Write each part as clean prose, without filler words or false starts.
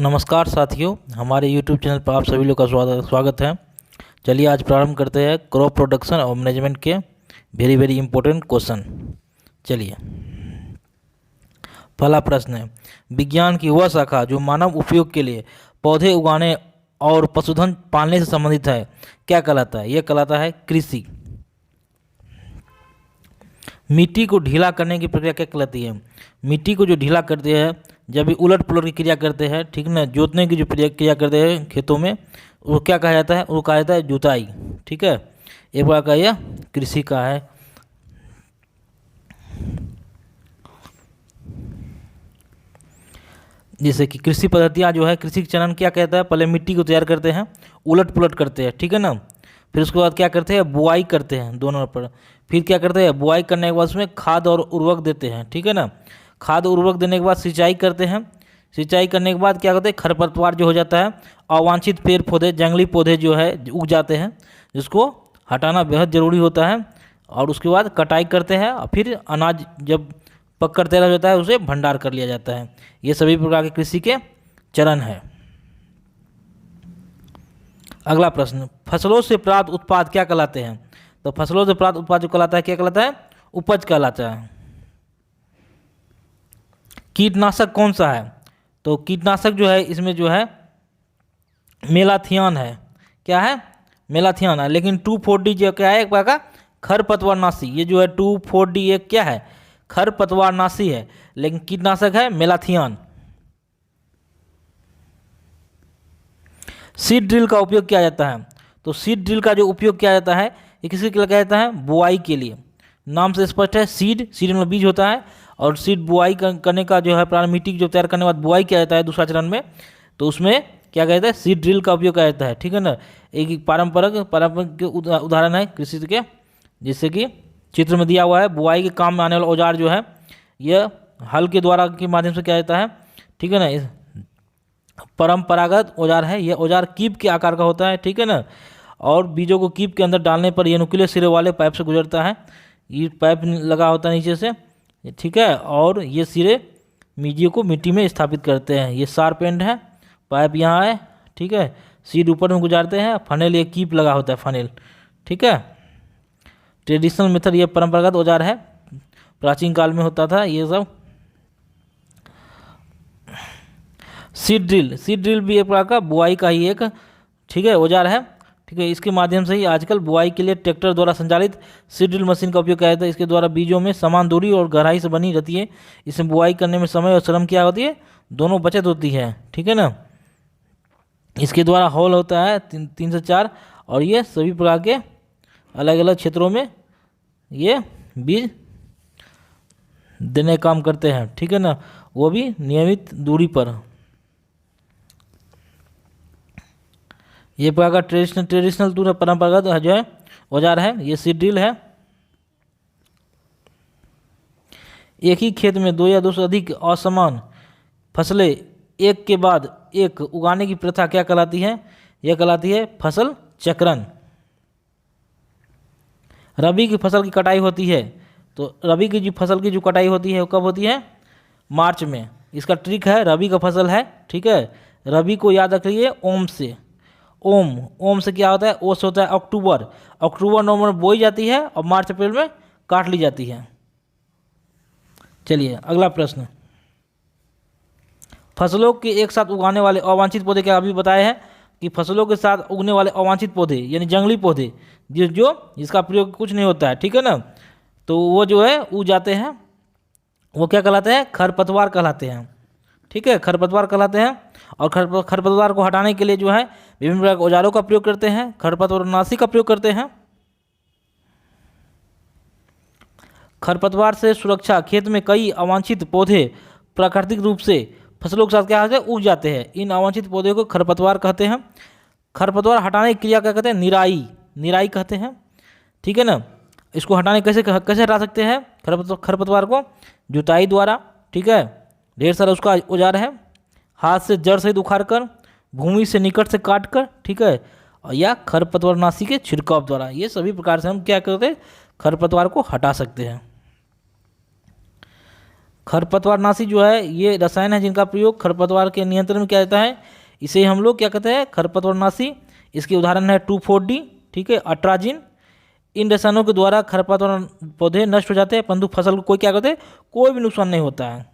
नमस्कार साथियों, हमारे YouTube चैनल पर आप सभी लोग का स्वागत है। चलिए आज प्रारंभ करते हैं क्रॉप प्रोडक्शन और मैनेजमेंट के वेरी इंपॉर्टेंट क्वेश्चन। चलिए, पहला प्रश्न है, विज्ञान की वह शाखा जो मानव उपयोग के लिए पौधे उगाने और पशुधन पालने से संबंधित है, क्या कहलाता है? यह कहलाता है कृषि। मिट्टी को ढीला करने की प्रक्रिया क्या कहलाती है? मिट्टी को जो ढीला करते हैं, जब भी उलट पुलट की क्रिया करते हैं, ठीक ना, जोतने की जो क्रिया करते हैं खेतों में, वो क्या कहा जाता है? वो कहा जाता है जुताई। ठीक है, एक बार का यह कृषि का है। जैसे कि कृषि पद्धतियाँ जो है, कृषि चरण क्या कहता है? पहले मिट्टी को तैयार करते हैं, उलट पुलट करते हैं, ठीक है ना। फिर उसके बाद क्या करते हैं? बुआई करते हैं दोनों पर। फिर क्या करते हैं? बुआई करने के बाद उसमें खाद और उर्वरक देते हैं, ठीक है ना। खाद उर्वरक देने के बाद सिंचाई करते हैं। सिंचाई करने के बाद क्या करते हैं? खरपतवार जो हो जाता है, अवांछित पेड़ पौधे, जंगली पौधे जो है उग जाते हैं, जिसको हटाना बेहद ज़रूरी होता है। और उसके बाद कटाई करते हैं, और फिर अनाज जब पक कर तैयार हो जाता है उसे भंडार कर लिया जाता है। ये सभी प्रकार के कृषि के चरण है। अगला प्रश्न, फसलों से प्राप्त उत्पाद क्या कहलाते हैं? तो फसलों से प्राप्त उत्पाद जो कहलाता है, क्या कहलाता है? उपज कहलाता है। कीटनाशक कौन सा है? तो कीटनाशक जो है, इसमें जो है मेलाथियन है। क्या है? मेलाथियन है। लेकिन 2,4-D जो क्या है? एक प्रकार का खरपतवारनाशी। ये जो है 2,4-D एक क्या है? खरपतवारनाशी है, लेकिन कीटनाशक है मेलाथियन। सीड ड्रिल का उपयोग किया जाता है। तो सीड ड्रिल का जो उपयोग किया जाता है, ये किसी के लिए किया जाता है? बुआई के लिए। नाम से स्पष्ट है, सीड में बीज होता है, और सीड बुआई करने का जो है, प्रारंभ मिट्टी जो तैयार करने के बाद बुआई किया जाता है दूसरा चरण में, तो उसमें क्या कहता है? सीड ड्रिल का उपयोग किया जाता है, ठीक है ना। एक पारंपरिक उदाहरण है कृषि के, जिससे कि चित्र में दिया हुआ है। बुआई के काम में आने वाला औजार जो है, यह हल के द्वारा के माध्यम से किया जाता है, ठीक है ना। इस परंपरागत औजार है। यह औजार कीप के आकार का होता है, ठीक है ना, और बीजों को कीप के अंदर डालने पर यह नुकीले सिरे वाले पाइप से गुजरता है। ये पाइप लगा होता है नीचे से, ठीक है, और ये सिरे बीजों को मिट्टी में स्थापित करते हैं। ये शार्प एंड है, पाइप यहाँ है, ठीक है, सीड ऊपर में गुजारते हैं, फनेल ये कीप लगा होता है, फनेल, ठीक है। ट्रेडिशनल मेथड, ये परंपरागत औजार है, प्राचीन काल में होता था ये सब। सीड ड्रिल भी एक प्रकार का बुआई का ही एक, ठीक है, औजार है, ठीक है। इसके माध्यम से ही आजकल बुआई के लिए ट्रैक्टर द्वारा संचालित सीड ड्रिल मशीन का उपयोग किया जाता है। इसके द्वारा बीजों में समान दूरी और गहराई से बनी रहती है। इसमें बुआई करने में समय और श्रम क्या होती है? दोनों बचत होती है, ठीक है ना। इसके द्वारा हॉल होता है 3 से 4, और ये सभी प्रकार के अलग अलग क्षेत्रों में ये बीज देने का काम करते हैं, ठीक है ना, वो भी नियमित दूरी पर। ये प्रकार का ट्रेडिशनल टूल परंपरागत जो है औजार है, ये सीड ड्रिल है। एक ही खेत में 2 या 2 से अधिक असमान फसलें एक के बाद एक उगाने की प्रथा क्या कहलाती है? यह कहलाती है फसल चक्रण। रबी की फसल की कटाई होती है, तो रबी की जो फसल की जो कटाई होती है वो कब होती है? मार्च में। इसका ट्रिक है, रबी का फसल है, ठीक है, रबी को याद रखिए ओम से। ओम से क्या होता है? ओ से होता है अक्टूबर नवंबर बोई जाती है, और मार्च अप्रैल में काट ली जाती है। चलिए अगला प्रश्न, फसलों के एक साथ उगाने वाले अवांछित पौधे, क्या अभी बताए हैं कि फसलों के साथ उगने वाले अवांछित पौधे यानी जंगली पौधे, जिसका प्रयोग कुछ नहीं होता है, ठीक है ना, तो वो जो है उग जाते हैं, वो क्या कहलाते हैं? खरपतवार कहलाते हैं, ठीक है, खरपतवार कहलाते हैं। और खरपतवार को हटाने के लिए जो है विभिन्न प्रकार के औजारों का प्रयोग करते हैं, खरपतवारनाशी का प्रयोग करते हैं। खरपतवार से सुरक्षा, खेत में कई अवांछित पौधे प्राकृतिक रूप से फसलों के साथ क्या होते हैं? उग जाते हैं। इन अवांछित पौधे को खरपतवार कहते हैं। खरपतवार हटाने की क्रिया क्या कहते हैं? निराई कहते हैं, ठीक है ना। इसको हटाने कैसे हटा सकते हैं खरपतवार को? जुताई द्वारा, ठीक है, ढेर सारा उसका औजार है। हाथ से जड़ सहित उखाड़ कर, भूमि से निकट से काट कर, ठीक है, और या खरपतवारनाशी के छिड़काव द्वारा, ये सभी प्रकार से हम क्या करते हैं? खरपतवार को हटा सकते हैं। खरपतवारनाशी जो है ये रसायन है जिनका प्रयोग खरपतवार के नियंत्रण में किया जाता है। इसे हम लोग क्या कहते हैं, खरपतवारनाशी। इसके उदाहरण है 2,4-D, ठीक है, अट्राजिन। इन रसायनों के द्वारा खरपतवार पौधे नष्ट हो जाते हैं, परंतु फसल को कोई क्या कहते हैं, कोई भी नुकसान नहीं होता है।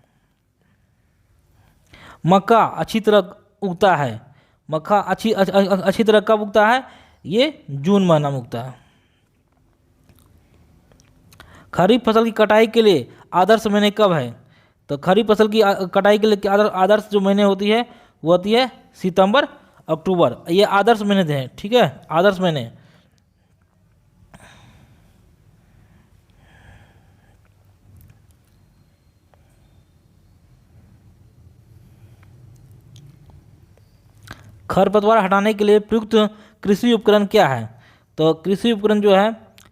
मक्का अच्छी तरह उगता है। मक्का अच्छी तरह कब उगता है, ये जून महीना में उगता है। खरीफ फसल की कटाई के लिए आदर्श महीने कब है, तो खरीफ फसल की कटाई के लिए आदर्श जो महीने होती है वो होती है सितंबर अक्टूबर, ये आदर्श महीने हैं, ठीक है, आदर्श महीने। खरपतवार हटाने के लिए प्रयुक्त कृषि उपकरण क्या है, तो कृषि उपकरण जो है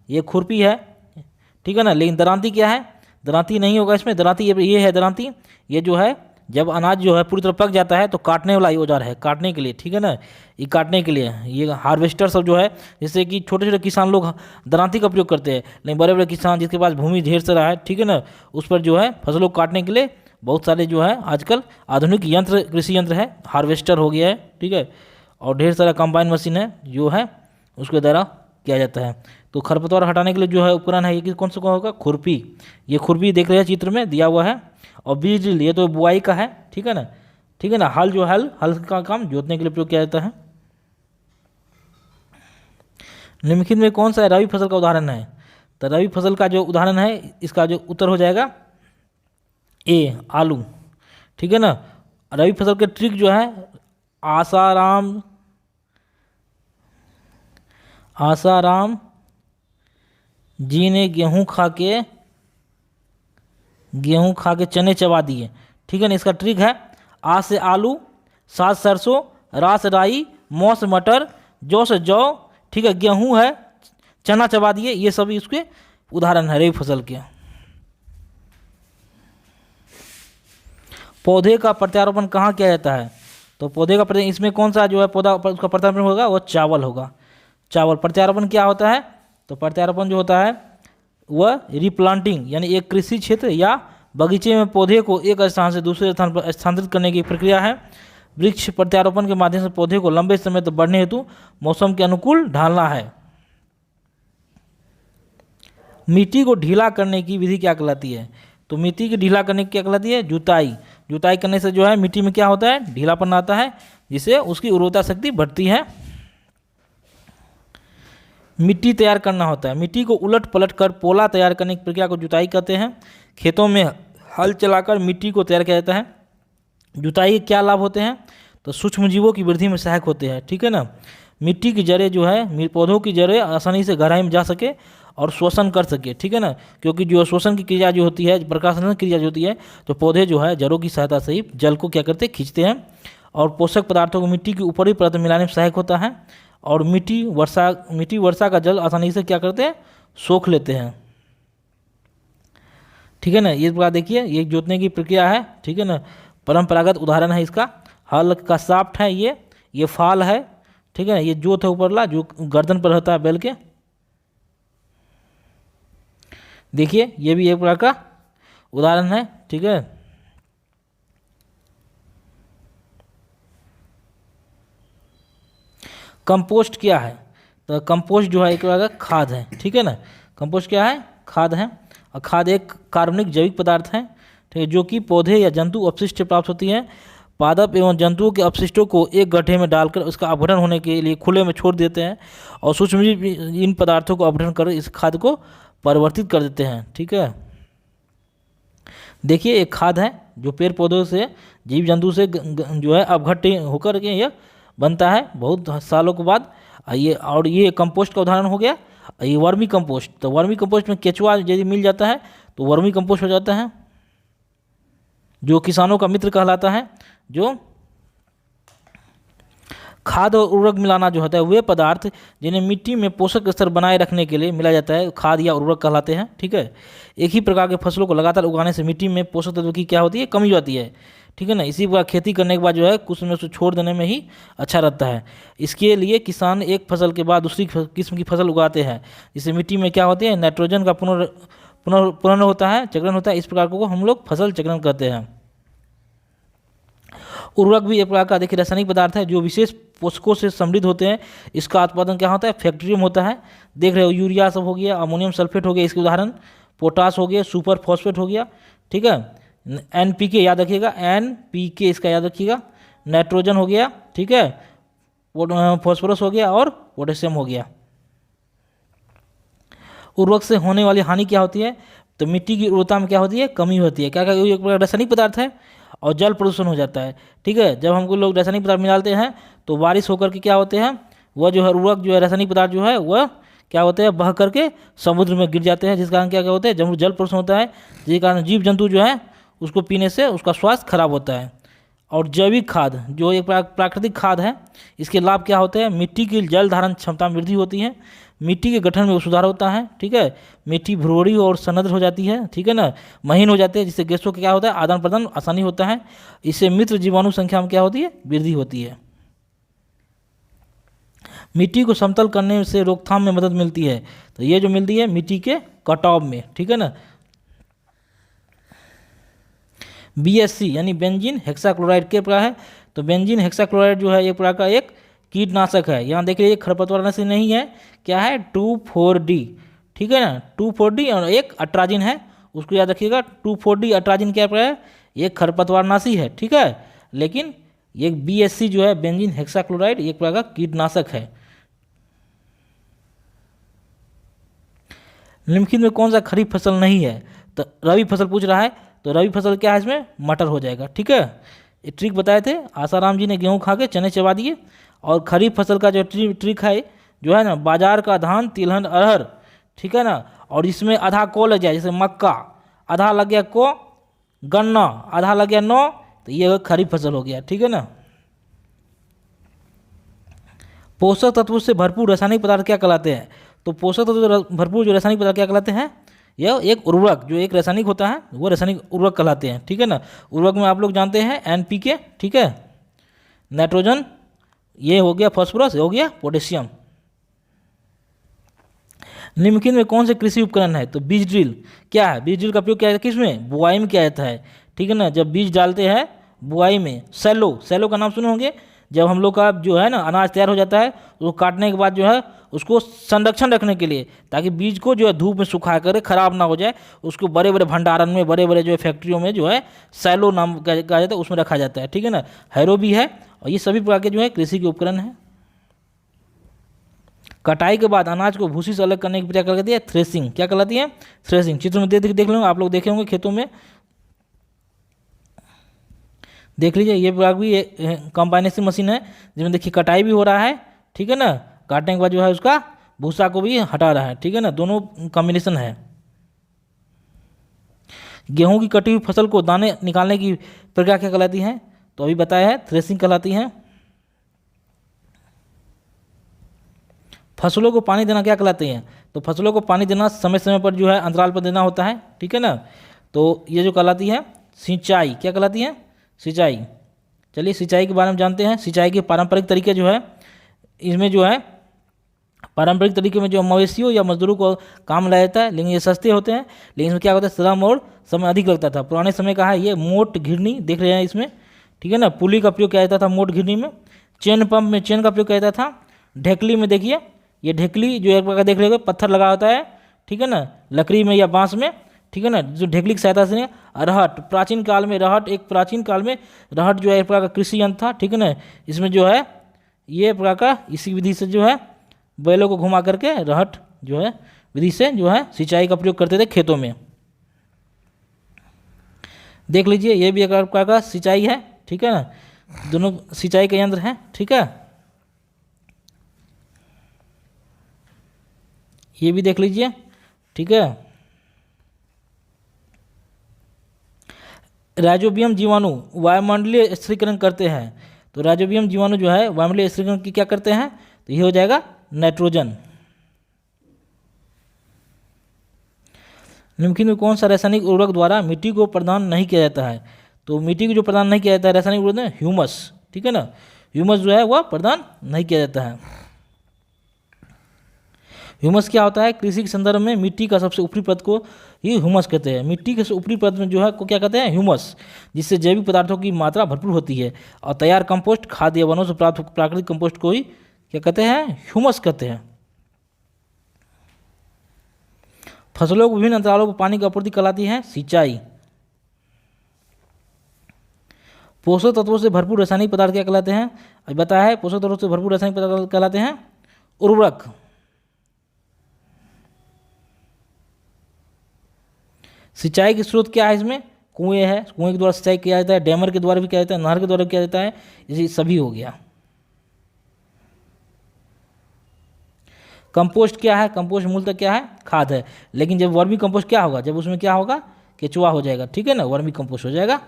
ये खुरपी है, ठीक है ना। लेकिन दरांती क्या है, दरांती नहीं होगा इसमें। दरांती ये है दरांती, ये जो है जब अनाज जो है पूरी तरह पक जाता है तो काटने वाला ये औजार है, काटने के लिए, ठीक है ना, ये काटने के लिए। ये हार्वेस्टर सब जो है, जैसे कि छोटे छोटे किसान लोग दरांती का प्रयोग करते हैं, लेकिन बड़े बड़े किसान जिसके पास भूमि ढेर सारा है, ठीक है ना, उस पर जो है फसलों को काटने के लिए बहुत सारे जो है आजकल आधुनिक यंत्र, कृषि यंत्र है, हार्वेस्टर हो गया है, ठीक है, और ढेर सारा कंबाइन मशीन है जो है उसके द्वारा किया जाता है। तो खरपतवार हटाने के लिए जो है उपकरण है ये कौन सा होगा, खुरपी। ये खुरपी देख रहे हैं चित्र में दिया हुआ है। और बीज ड्रिल ये तो बुआई का है, ठीक है ना, ठीक है ना। हल जो हल का काम जोतने के लिए प्रयोग किया जाता है। निम्नलिखित में कौन सा रबी फसल का उदाहरण है, तो रबी फसल का जो उदाहरण है इसका जो उत्तर हो जाएगा ए, आलू, ठीक है ना। रबी फसल के ट्रिक जो है आसाराम जी ने गेहूं खा के चने चबा दिए, ठीक है ना। इसका ट्रिक है आ से आलू, सा से सरसों, रा से राई, मौ से मटर, जौ से जौ, ठीक है, गेहूं है चना चबा दिए, ये सभी इसके उदाहरण है रबी फसल के। पौधे का प्रत्यारोपण कहाँ किया जाता है, तो पौधे का इसमें कौन सा जो है पौधा उसका प्रत्यारोपण होगा, वो चावल होगा। चावल प्रत्यारोपण क्या होता है, तो प्रत्यारोपण जो होता है वह रिप्लांटिंग, यानी एक कृषि क्षेत्र या बगीचे में पौधे को एक स्थान से दूसरे स्थान पर स्थानांतरित करने की प्रक्रिया है। वृक्ष प्रत्यारोपण के माध्यम से पौधे को लंबे समय तक बढ़ने हेतु मौसम के अनुकूल ढालना है। मिट्टी को ढीला करने की विधि क्या कहलाती है, तो मिट्टी की ढीला करने की क्या कहलाती है, जुताई। जुताई करने से जो है मिट्टी में क्या होता है, ढीलापन आता है, जिससे उसकी उर्वरता शक्ति बढ़ती है। मिट्टी तैयार करना होता है, मिट्टी को उलट पलट कर पोला तैयार करने की प्रक्रिया को जुताई कहते हैं। खेतों में हल चलाकर मिट्टी को तैयार किया जाता है। जुताई के क्या लाभ होते हैं, तो सूक्ष्म जीवों की वृद्धि में सहायक होते हैं, ठीक है ना। मिट्टी की जड़ें जो है, पौधों की जड़ें आसानी से गहराई में जा सके और शोषण कर सके, ठीक है ना, क्योंकि जो शोषण की क्रिया जो होती है, प्रकाशन क्रिया जो होती है, तो पौधे जो है जड़ों की सहायता से ही जल को क्या करते हैं, खींचते हैं। और पोषक पदार्थों को मिट्टी की ऊपरी परत में मिलाने में सहायक होता है। और मिट्टी वर्षा का जल आसानी से क्या करते हैं, सोख लेते हैं, ठीक है ना। ये बात देखिए, ये जोतने की प्रक्रिया है, ठीक है ना। परंपरागत उदाहरण है इसका, हल का साफ्ट है, ये फाल है, ठीक है ना। ये जोत है ऊपरला जो गर्दन पर रहता है बैल के, देखिए ये भी एक प्रकार का उदाहरण है, ठीक है। कंपोस्ट क्या है, तो कंपोस्ट जो है एक प्रकार का खाद है, ठीक है ना। कंपोस्ट क्या है, खाद है। और खाद एक कार्बनिक जैविक पदार्थ है, ठीक है, जो कि पौधे या जंतु अपशिष्ट से प्राप्त होती है। पादप एवं जंतुओं के अपशिष्टों को एक गड्ढे में डालकर उसका अपघटन होने के लिए खुले में छोड़ देते हैं और सूक्ष्मजीव इन पदार्थों को अपघटन कर इस खाद को परिवर्तित कर देते हैं, ठीक है। देखिए एक खाद है जो पेड़ पौधों से, जीव जंतु से जो है अपघट होकर के यह बनता है बहुत सालों के बाद। ये कंपोस्ट का उदाहरण हो गया। ये वर्मी कंपोस्ट, तो वर्मी कंपोस्ट में केचुआ यदि मिल जाता है तो वर्मी कंपोस्ट हो जाता है, जो किसानों का मित्र कहलाता है। जो खाद और उर्वरक मिलाना जो होता है, वे पदार्थ जिन्हें मिट्टी में पोषक स्तर बनाए रखने के लिए मिलाया जाता है, खाद या उर्वरक कहलाते हैं, ठीक है। एक ही प्रकार के फसलों को लगातार उगाने से मिट्टी में पोषक तत्व की क्या होती है, कमी हो जाती है, ठीक है ना। इसी प्रकार खेती करने के बाद जो है कुछ समय उसे छोड़ देने में ही अच्छा रहता है। इसके लिए किसान एक फसल के बाद दूसरी किस्म की फसल उगाते हैं, जिससे मिट्टी में क्या होती है, नाइट्रोजन का पुनर् होता है, चक्रण होता है, इस प्रकार को हम लोग फसल चक्रण कहते हैं। उर्वरक भी एक प्रकार का देखिए रासायनिक पदार्थ है जो विशेष पोषकों से समृद्ध होते हैं। इसका उत्पादन क्या होता है, फैक्ट्री में होता है। देख रहे हो यूरिया सब हो गया, अमोनियम सल्फेट हो गया इसके उदाहरण, पोटास हो गया, सुपर फॉस्फेट हो गया, ठीक है। NPK याद रखिएगा, NPK इसका याद रखिएगा, नाइट्रोजन हो गया, ठीक है, फॉस्फोरस हो गया और पोटेशियम हो गया। उर्वरक से होने वाली हानि क्या होती है, तो मिट्टी की उर्वरता में क्या होती है, कमी होती है। क्या क्या, एक रासायनिक पदार्थ है और जल प्रदूषण हो जाता है, ठीक है। जब हमको लोग रासायनिक पदार्थ मिलाते हैं तो बारिश होकर के क्या होते हैं, वह जो है उर्वरक जो है रासायनिक पदार्थ जो है वह क्या होते हैं, बह करके समुद्र में गिर जाते हैं, जिस कारण क्या क्या होता है, जब जल प्रदूषण होता है, जिस कारण जीव जंतु जो है उसको पीने से उसका स्वास्थ्य खराब होता है। और जैविक खाद जो एक प्राकृतिक खाद है, इसके लाभ क्या होते हैं, मिट्टी की जल धारण क्षमता में वृद्धि होती है, मिट्टी के गठन में सुधार होता है, ठीक है, मिट्टी भुरभुरी और सनद्र हो जाती है, ठीक है ना, महीन हो जाती है, जिससे गैसों का क्या होता है, आदान प्रदान आसानी होता है। इससे मित्र जीवाणु संख्या में क्या होती है, वृद्धि होती है। मिट्टी को समतल करने से रोकथाम में मदद मिलती है, तो ये जो मिलती है मिट्टी के कटाव में, ठीक है ना। BHC यानी बेंजीन हेक्साक्लोराइड के प्रकार है, तो बेंजीन हेक्साक्लोराइड जो है एक प्रकार का एक कीटनाशक है। यहाँ देख लीजिए खरपतवारनाशी नहीं है, क्या है 2,4-D, ठीक है ना, 2,4-D और एक अट्राजिन है, उसको याद रखिएगा। 2,4-D अट्राजिन क्या है, एक खरपतवारनाशी है, ठीक है, लेकिन ये BHC जो है बेंजीन हेक्साक्लोराइड एक प्रकार का कीटनाशक है। निम्नलिखित में कौन सा खरीफ फसल नहीं है, तो रबी फसल पूछ रहा है, तो रबी फसल क्या है, इसमें मटर हो जाएगा, ठीक है। ये ट्रिक बताए थे, आसाराम जी ने गेहूं खा के चने चबा दिए। और खरीफ फसल का जो ट्रिक है जो है ना, बाजार का धान, तिलहन, अरहर, ठीक है ना, और इसमें आधा को लग जाए, जैसे मक्का आधा लग गया को, गन्ना आधा लग गया नौ, तो ये खरीफ फसल हो गया, ठीक है ना। पोषक तत्वों से भरपूर रासायनिक पदार्थ क्या कहलाते हैं, तो पोषक तत्व से भरपूर जो रासायनिक पदार्थ क्या कहलाते हैं, यह एक उर्वरक जो एक रासायनिक होता है वो रासायनिक उर्वरक कहलाते हैं, ठीक है ना। उर्वरक में आप लोग जानते हैं NPK, ठीक है, नाइट्रोजन, ये हो गया फॉस्फोरस, हो गया पोटेशियम। निम्नलिखित में कौन से कृषि उपकरण है, तो बीज ड्रिल क्या है, बीज ड्रिल का उपयोग क्या है, किसमें, बुआई में किया जाता है, ठीक है ना। जब बीज डालते हैं बुआई में, सैलो का नाम सुने होंगे, जब हम लोग का जो है ना अनाज तैयार हो जाता है, उसको काटने के बाद जो है उसको संरक्षण रखने के लिए, ताकि बीज को जो है धूप में सुखा कर खराब ना हो जाए, उसको बड़े बड़े भंडारण में, बड़े बड़े जो है फैक्ट्रियों में जो है सैलो नाम कहा जाता है, उसमें रखा जाता है, ठीक है ना। हैरो भी है, और ये सभी प्रकार के जो है कृषि के उपकरण हैं। कटाई के बाद अनाज को भूसी से अलग करने की प्रक्रिया कहलाती है थ्रेसिंग, क्या कहलाती है, थ्रेसिंग। चित्र में देख लो, आप लोग देखे होंगे खेतों में, देख लीजिए, ये प्रकार भी कंबाइनेशन मशीन है जिसमें देखिए कटाई भी हो रहा है, ठीक है ना, काटने के बाद जो है उसका भूसा को भी हटा रहा है, ठीक है ना, दोनों कॉम्बिनेशन है। गेहूं की कटी हुई फसल को दाने निकालने की प्रक्रिया क्या कहलाती है, तो अभी बताया है थ्रेसिंग कहलाती है। फसलों को पानी देना क्या कहलाते हैं, तो फसलों को पानी देना समय समय पर जो है अंतराल पर देना होता है, ठीक है ना। तो ये जो कहलाती है सिंचाई, क्या कहलाती है, सिंचाई। चलिए सिंचाई के बारे में जानते हैं। सिंचाई के पारंपरिक तरीके जो है, इसमें जो है पारंपरिक तरीके में जो मवेशियों या मजदूरों को काम लाया जाता है, लेकिन ये सस्ते होते हैं, लेकिन इसमें क्या होता है, श्रम और समय अधिक लगता था। पुराने समय का है ये मोट घिरनी, देख रहे हैं इसमें, ठीक है ना, पुली का प्रयोग किया जाता था मोट घिरनी में। चेन पंप में चेन का प्रयोग किया जाता था। ढेकली में देखिए, ये ढेकली जो एक प्रकार देख रहे हो पत्थर लगा होता है, ठीक है ना, लकड़ी में या बांस में, ठीक है ना, जो ढेकली की सहायता से। रहट, प्राचीन काल में रहट जो है एक प्रकार का कृषि यंत्र था, ठीक है ना। इसमें जो है ये प्रकार का इसी विधि से जो है बैलों को घुमा करके रहट जो है विधि से जो है सिंचाई का प्रयोग करते थे खेतों में। देख लीजिए, ये भी एक प्रकार का सिंचाई है, ठीक है ना, दोनों सिंचाई के यंत्र हैं, ठीक है। ये भी देख लीजिए, ठीक है। राइजोबियम जीवाणु वायुमंडलीय स्थिरीकरण करते हैं, तो राइजोबियम जीवाणु जो है वायुमंडलीय स्थिरीकरण की क्या करते हैं, तो ये हो जाएगा नाइट्रोजन। निम्नलिखित में कौन सा रासायनिक उर्वरक द्वारा मिट्टी को प्रदान नहीं किया जाता है, तो मिट्टी को जो प्रदान नहीं किया जाता है रासायनिक उर्वरक में ह्यूमस, ठीक है ना, ह्यूमस जो है वह प्रदान नहीं किया जाता है। ह्यूमस क्या होता है? कृषि के संदर्भ में मिट्टी का सबसे ऊपरी परत को ही ह्यूमस कहते हैं। मिट्टी के ऊपरी परत में जो है को क्या कहते हैं? ह्यूमस, जिससे जैविक पदार्थों की मात्रा भरपूर होती है। और तैयार कंपोस्ट, खाद्य या वनों से प्राप्त प्राकृतिक कंपोस्ट को ही क्या कहते हैं? ह्यूमस कहते हैं। फसलों को विभिन्न अंतरालों पर पानी की आपूर्ति कहलाती है सिंचाई। पोषक तत्वों से भरपूर रासायनिक पदार्थ क्या कहलाते हैं? अभी बताया है, पोषक तत्वों से भरपूर रासायनिक पदार्थ कहलाते हैं उर्वरक। सिंचाई के स्रोत क्या है इसमें? कुएं है, कुएं के द्वारा सिंचाई किया जाता है, डैमर के द्वारा भी किया जाता है, नहर के द्वारा भी किया जाता है, ये सभी हो गया। कंपोस्ट क्या है? कंपोस्ट मूलतः क्या है? खाद है। लेकिन जब वर्मी कंपोस्ट क्या होगा? जब उसमें क्या होगा? केचुआ हो जाएगा, ठीक है ना, वर्मी कंपोस्ट हो जाएगा।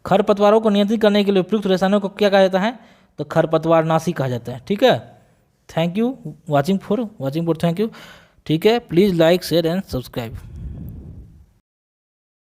खरपतवारों को नियंत्रित करने के लिए उपयुक्त रसायनों को क्या कहा जाता है? तो खरपतवारनाशी कहा जाता है, ठीक है। Thank you watching for thank you, ठीक है। Please like share and subscribe.